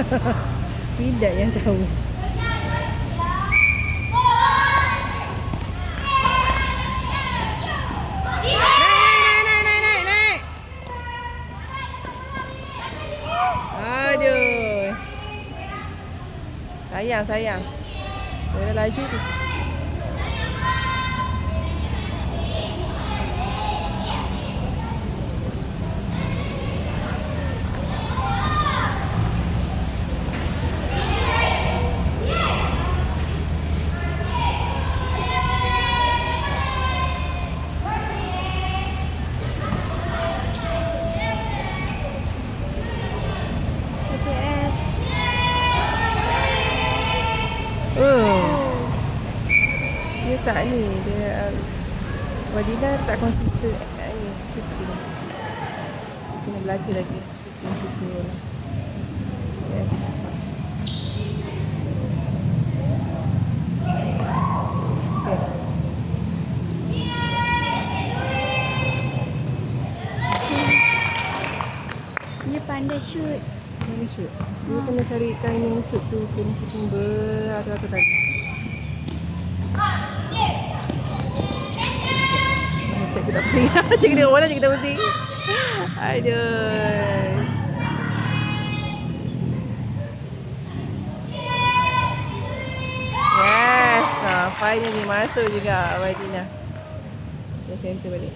Tidak yang tahu. Naik. Aduh. Sayang. Dia dah laju tu. Dia tak ni, dia Wadina tak konsisten ni shooting. Kena belajar lagi shooting orang. Yes. Dia pandai shoot. Dia kena cari timing shoot tu, kena shooting beratur-atur tadi. Cik tak pusing. Cik tengok mana cik tak pusing. Aduh. Yes. Finally masuk juga Wadina. Dia center balik.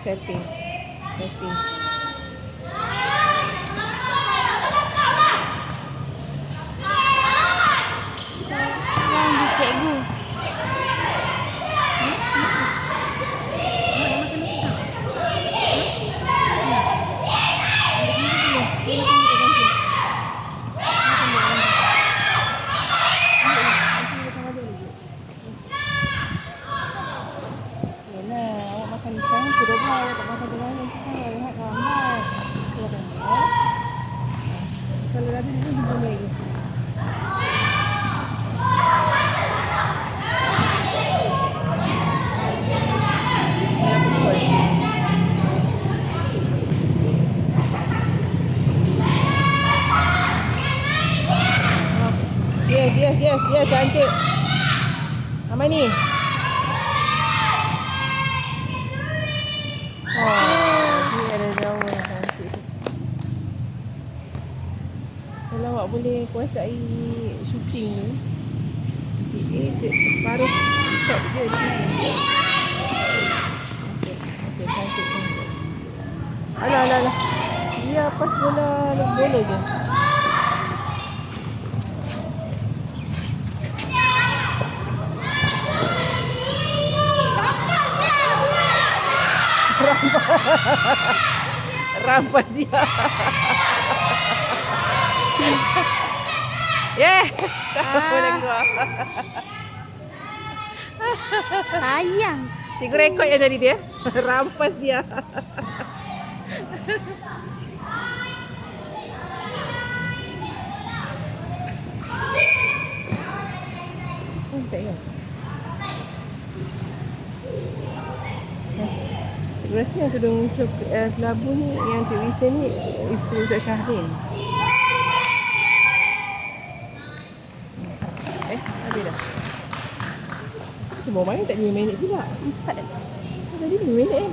Tapping. Yang di cikgu. Kalau ada ni boleh lagi. Yes, cantik. Apa ni? Ni ada jauh yang cantik. Kalau awak boleh kuasai shooting ni, separuh stop je di sini. Okey, cantik. Alah. Dia pas bola je. Rampas dia. Tak boleh keluar. Sayang. Cikgu rekod yang tadi dia. Rampas dia. Cikgu rasa yang tudung kelabu ni, yang Cik Wisa ni, isteri Ustaz Syahrin. Habis dah. Cuma main tak 5 minit pula. 4. Tadi 5 minit